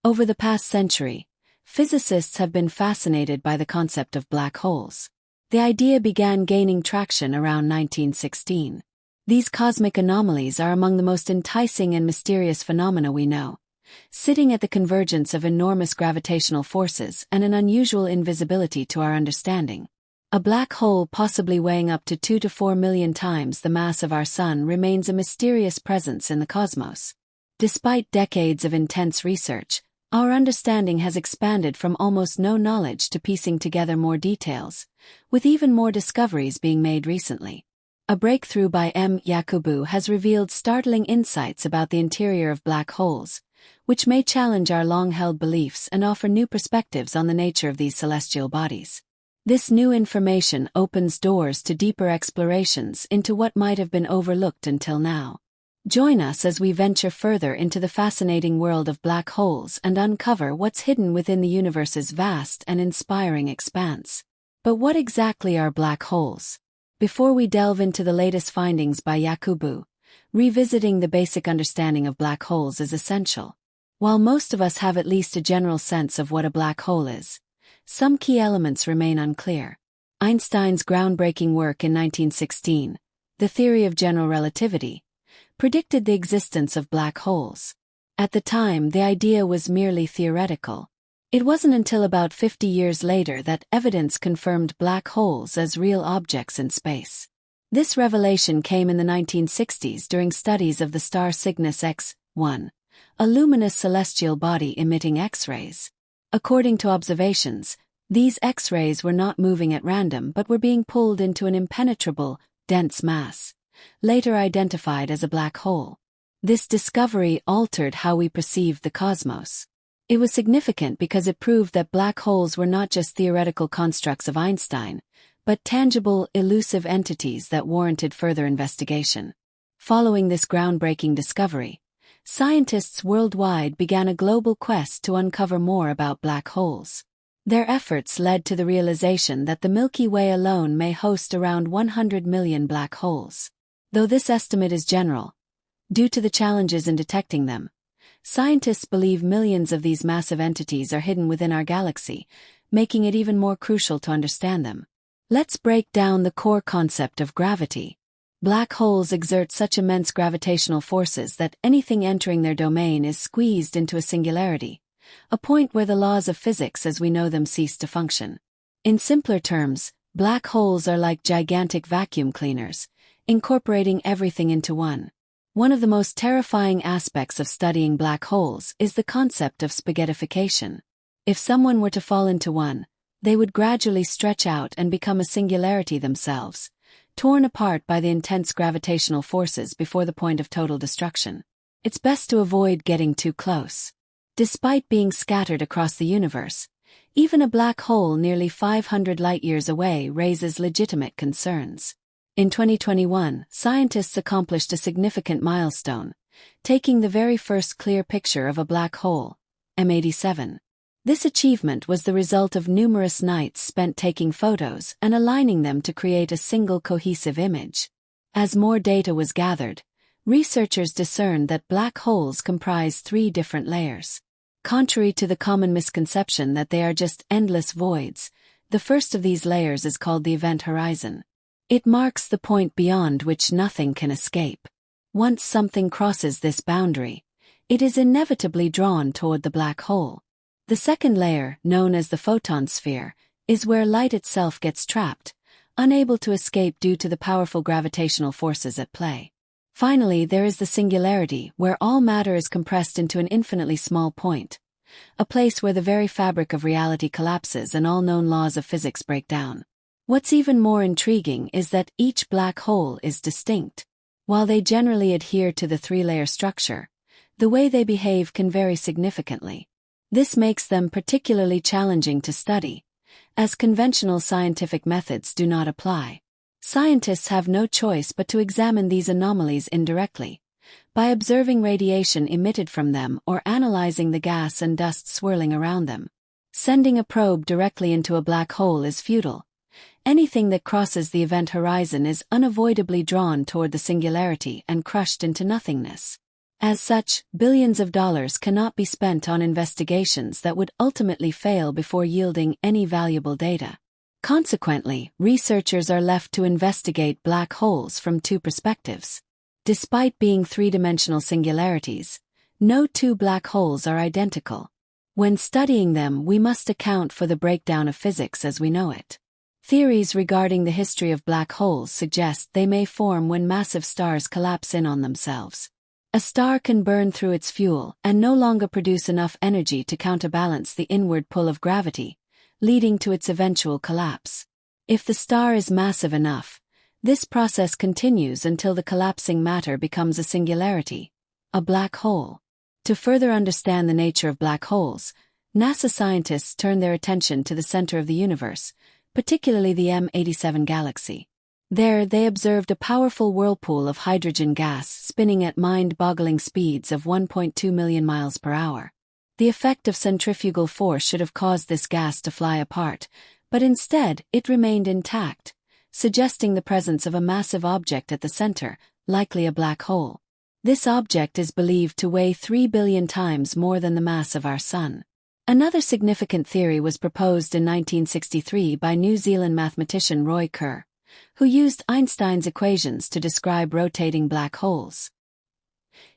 Over the past century, physicists have been fascinated by the concept of black holes. The idea began gaining traction around 1916. These cosmic anomalies are among the most enticing and mysterious phenomena we know, sitting at the convergence of enormous gravitational forces and an unusual invisibility to our understanding. A black hole possibly weighing up to 2 to 4 million times the mass of our Sun remains a mysterious presence in the cosmos. Despite decades of intense research, our understanding has expanded from almost no knowledge to piecing together more details, with even more discoveries being made recently. A breakthrough by Michio Kaku has revealed startling insights about the interior of black holes, which may challenge our long-held beliefs and offer new perspectives on the nature of these celestial bodies. This new information opens doors to deeper explorations into what might have been overlooked until now. Join us as we venture further into the fascinating world of black holes and uncover what's hidden within the universe's vast and inspiring expanse. But what exactly are black holes? Before we delve into the latest findings by Kaku, revisiting the basic understanding of black holes is essential. While most of us have at least a general sense of what a black hole is, some key elements remain unclear. Einstein's groundbreaking work in 1916, The Theory of General Relativity, predicted the existence of black holes. At the time, the idea was merely theoretical. It wasn't until about 50 years later that evidence confirmed black holes as real objects in space. This revelation came in the 1960s during studies of the star Cygnus X-1, a luminous celestial body emitting X-rays. According to observations, these X-rays were not moving at random but were being pulled into an impenetrable, dense mass, later identified as a black hole. This discovery altered how we perceived the cosmos. It was significant because it proved that black holes were not just theoretical constructs of Einstein, but tangible, elusive entities that warranted further investigation. Following this groundbreaking discovery, scientists worldwide began a global quest to uncover more about black holes. Their efforts led to the realization that the Milky Way alone may host around 100 million black holes. Though this estimate is general, due to the challenges in detecting them, scientists believe millions of these massive entities are hidden within our galaxy, making it even more crucial to understand them. Let's break down the core concept of gravity. Black holes exert such immense gravitational forces that anything entering their domain is squeezed into a singularity, a point where the laws of physics as we know them cease to function. In simpler terms, black holes are like gigantic vacuum cleaners, incorporating everything into one. One of the most terrifying aspects of studying black holes is the concept of spaghettification. If someone were to fall into one, they would gradually stretch out and become a singularity themselves, torn apart by the intense gravitational forces before the point of total destruction. It's best to avoid getting too close. Despite being scattered across the universe, even a black hole nearly 500 light-years away raises legitimate concerns. In 2021, scientists accomplished a significant milestone, taking the very first clear picture of a black hole, M87. This achievement was the result of numerous nights spent taking photos and aligning them to create a single cohesive image. As more data was gathered, researchers discerned that black holes comprise 3 different layers. Contrary to the common misconception that they are just endless voids, the first of these layers is called the event horizon. It marks the point beyond which nothing can escape. Once something crosses this boundary, it is inevitably drawn toward the black hole. The second layer, known as the photon sphere, is where light itself gets trapped, unable to escape due to the powerful gravitational forces at play. Finally, there is the singularity, where all matter is compressed into an infinitely small point, a place where the very fabric of reality collapses and all known laws of physics break down. What's even more intriguing is that each black hole is distinct. While they generally adhere to the 3-layer structure, the way they behave can vary significantly. This makes them particularly challenging to study, as conventional scientific methods do not apply. Scientists have no choice but to examine these anomalies indirectly, by observing radiation emitted from them or analyzing the gas and dust swirling around them. Sending a probe directly into a black hole is futile. Anything that crosses the event horizon is unavoidably drawn toward the singularity and crushed into nothingness. As such, billions of dollars cannot be spent on investigations that would ultimately fail before yielding any valuable data. Consequently, researchers are left to investigate black holes from two perspectives. Despite being three-dimensional singularities, no two black holes are identical. When studying them, we must account for the breakdown of physics as we know it. Theories regarding the history of black holes suggest they may form when massive stars collapse in on themselves. A star can burn through its fuel and no longer produce enough energy to counterbalance the inward pull of gravity, leading to its eventual collapse. If the star is massive enough, this process continues until the collapsing matter becomes a singularity, a black hole. To further understand the nature of black holes, NASA scientists turn their attention to the center of the universe, particularly the M87 galaxy. There, they observed a powerful whirlpool of hydrogen gas spinning at mind-boggling speeds of 1.2 million miles per hour. The effect of centrifugal force should have caused this gas to fly apart, but instead, it remained intact, suggesting the presence of a massive object at the center, likely a black hole. This object is believed to weigh 3 billion times more than the mass of our Sun. Another significant theory was proposed in 1963 by New Zealand mathematician Roy Kerr, who used Einstein's equations to describe rotating black holes.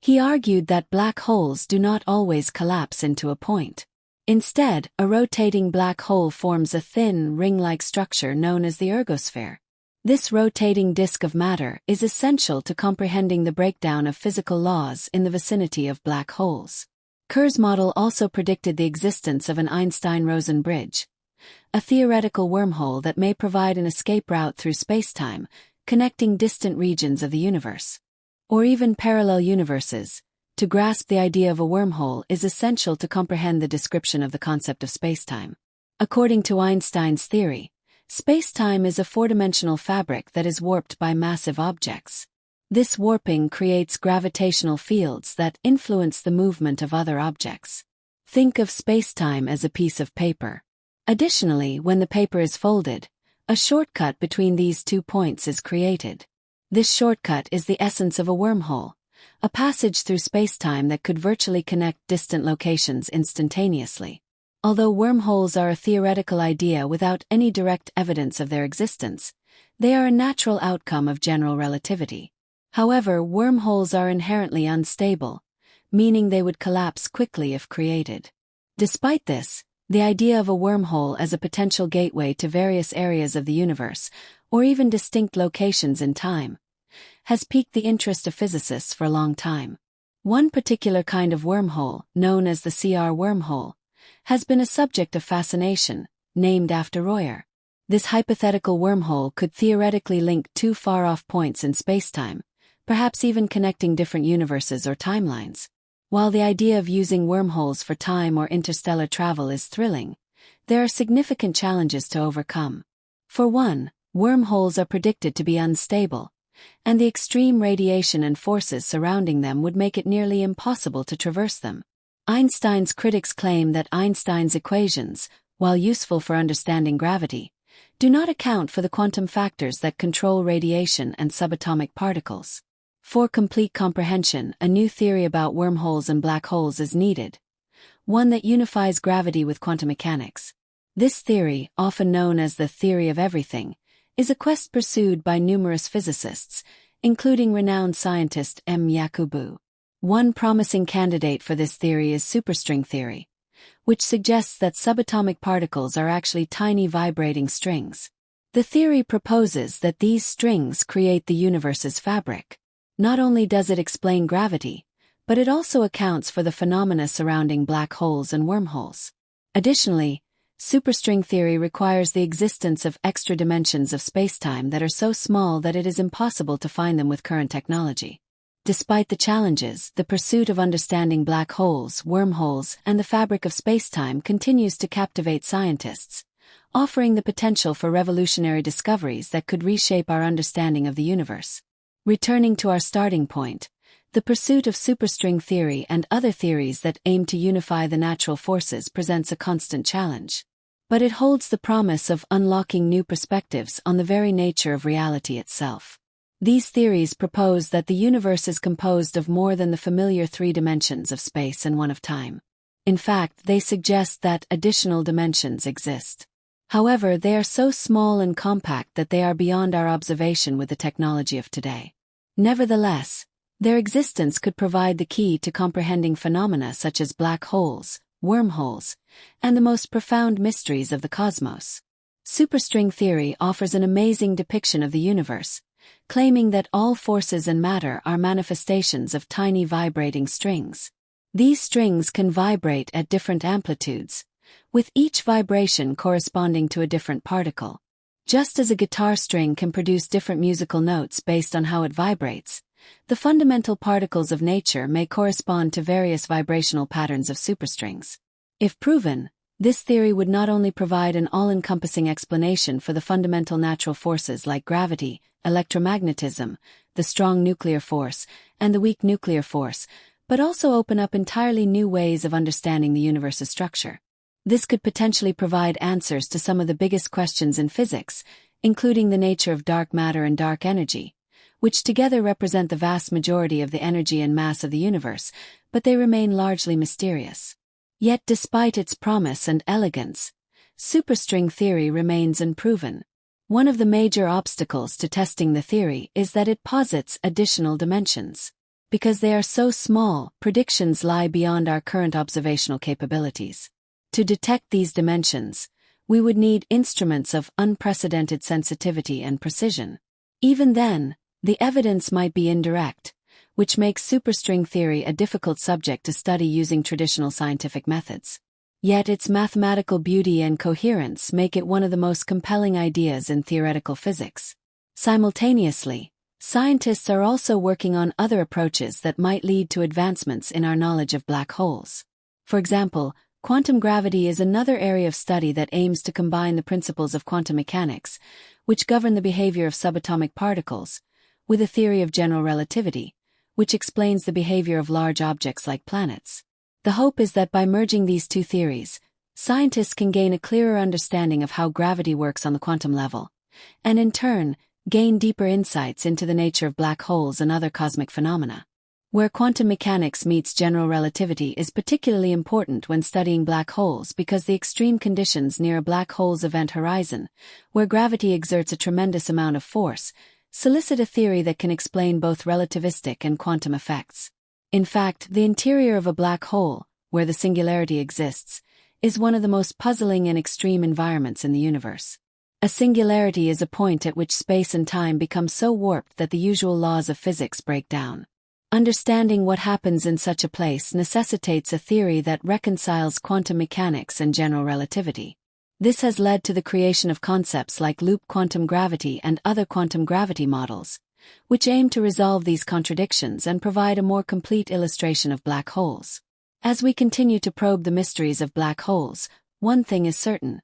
He argued that black holes do not always collapse into a point. Instead, a rotating black hole forms a thin, ring-like structure known as the ergosphere. This rotating disk of matter is essential to comprehending the breakdown of physical laws in the vicinity of black holes. Kerr's model also predicted the existence of an Einstein-Rosen bridge, a theoretical wormhole that may provide an escape route through spacetime, connecting distant regions of the universe. Or even parallel universes. To grasp the idea of a wormhole is essential to comprehend the description of the concept of spacetime. According to Einstein's theory, spacetime is a four-dimensional fabric that is warped by massive objects. This warping creates gravitational fields that influence the movement of other objects. Think of spacetime as a piece of paper. Additionally, when the paper is folded, a shortcut between these 2 points is created. This shortcut is the essence of a wormhole, a passage through spacetime that could virtually connect distant locations instantaneously. Although wormholes are a theoretical idea without any direct evidence of their existence, they are a natural outcome of general relativity. However, wormholes are inherently unstable, meaning they would collapse quickly if created. Despite this, the idea of a wormhole as a potential gateway to various areas of the universe, or even distinct locations in time, has piqued the interest of physicists for a long time. One particular kind of wormhole, known as the CR wormhole, has been a subject of fascination, named after Royer. This hypothetical wormhole could theoretically link two far-off points in spacetime, perhaps even connecting different universes or timelines. While the idea of using wormholes for time or interstellar travel is thrilling, there are significant challenges to overcome. For one, wormholes are predicted to be unstable, and the extreme radiation and forces surrounding them would make it nearly impossible to traverse them. Einstein's critics claim that Einstein's equations, while useful for understanding gravity, do not account for the quantum factors that control radiation and subatomic particles. For complete comprehension, a new theory about wormholes and black holes is needed, one that unifies gravity with quantum mechanics. This theory, often known as the theory of everything, is a quest pursued by numerous physicists, including renowned scientist Michio Kaku. One promising candidate for this theory is superstring theory, which suggests that subatomic particles are actually tiny vibrating strings. The theory proposes that these strings create the universe's fabric. Not only does it explain gravity, but it also accounts for the phenomena surrounding black holes and wormholes. Additionally, superstring theory requires the existence of extra dimensions of spacetime that are so small that it is impossible to find them with current technology. Despite the challenges, the pursuit of understanding black holes, wormholes, and the fabric of spacetime continues to captivate scientists, offering the potential for revolutionary discoveries that could reshape our understanding of the universe. Returning to our starting point, the pursuit of superstring theory and other theories that aim to unify the natural forces presents a constant challenge. But it holds the promise of unlocking new perspectives on the very nature of reality itself. These theories propose that the universe is composed of more than the familiar three dimensions of space and one of time. In fact, they suggest that additional dimensions exist. However, they are so small and compact that they are beyond our observation with the technology of today. Nevertheless, their existence could provide the key to comprehending phenomena such as black holes, wormholes, and the most profound mysteries of the cosmos. Superstring theory offers an amazing depiction of the universe, claiming that all forces and matter are manifestations of tiny vibrating strings. These strings can vibrate at different amplitudes, with each vibration corresponding to a different particle. Just as a guitar string can produce different musical notes based on how it vibrates, the fundamental particles of nature may correspond to various vibrational patterns of superstrings. If proven, this theory would not only provide an all-encompassing explanation for the fundamental natural forces like gravity, electromagnetism, the strong nuclear force, and the weak nuclear force, but also open up entirely new ways of understanding the universe's structure. This could potentially provide answers to some of the biggest questions in physics, including the nature of dark matter and dark energy, which together represent the vast majority of the energy and mass of the universe, but they remain largely mysterious. Yet despite its promise and elegance, superstring theory remains unproven. One of the major obstacles to testing the theory is that it posits additional dimensions. Because they are so small, predictions lie beyond our current observational capabilities. To detect these dimensions, we would need instruments of unprecedented sensitivity and precision. Even then, the evidence might be indirect, which makes superstring theory a difficult subject to study using traditional scientific methods. Yet its mathematical beauty and coherence make it one of the most compelling ideas in theoretical physics. Simultaneously, scientists are also working on other approaches that might lead to advancements in our knowledge of black holes. For example, quantum gravity is another area of study that aims to combine the principles of quantum mechanics, which govern the behavior of subatomic particles, with a theory of general relativity, which explains the behavior of large objects like planets. The hope is that by merging these two theories, scientists can gain a clearer understanding of how gravity works on the quantum level, and in turn, gain deeper insights into the nature of black holes and other cosmic phenomena. Where quantum mechanics meets general relativity is particularly important when studying black holes because the extreme conditions near a black hole's event horizon, where gravity exerts a tremendous amount of force, solicit a theory that can explain both relativistic and quantum effects. In fact, the interior of a black hole, where the singularity exists, is one of the most puzzling and extreme environments in the universe. A singularity is a point at which space and time become so warped that the usual laws of physics break down. Understanding what happens in such a place necessitates a theory that reconciles quantum mechanics and general relativity. This has led to the creation of concepts like loop quantum gravity and other quantum gravity models, which aim to resolve these contradictions and provide a more complete illustration of black holes. As we continue to probe the mysteries of black holes, one thing is certain.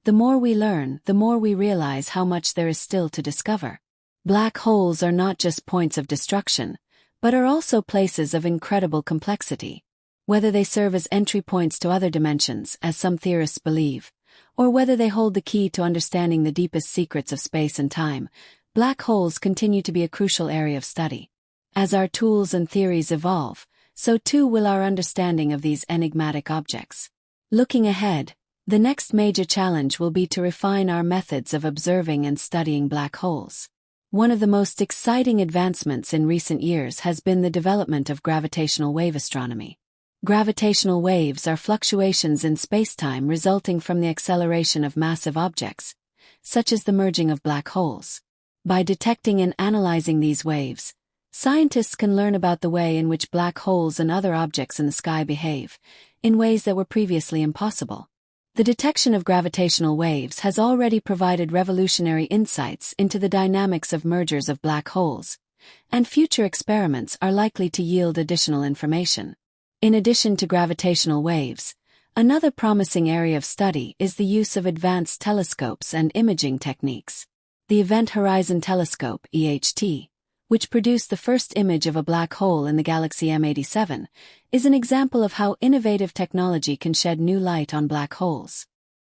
The more we learn, the more we realize how much there is still to discover. Black holes are not just points of destruction, but are also places of incredible complexity. Whether they serve as entry points to other dimensions, as some theorists believe, or whether they hold the key to understanding the deepest secrets of space and time, black holes continue to be a crucial area of study. As our tools and theories evolve, so too will our understanding of these enigmatic objects. Looking ahead, the next major challenge will be to refine our methods of observing and studying black holes. One of the most exciting advancements in recent years has been the development of gravitational wave astronomy. Gravitational waves are fluctuations in spacetime resulting from the acceleration of massive objects, such as the merging of black holes. By detecting and analyzing these waves, scientists can learn about the way in which black holes and other objects in the sky behave, in ways that were previously impossible. The detection of gravitational waves has already provided revolutionary insights into the dynamics of mergers of black holes, and future experiments are likely to yield additional information. In addition to gravitational waves, another promising area of study is the use of advanced telescopes and imaging techniques. The Event Horizon Telescope (EHT), which produced the first image of a black hole in the galaxy M87, is an example of how innovative technology can shed new light on black holes.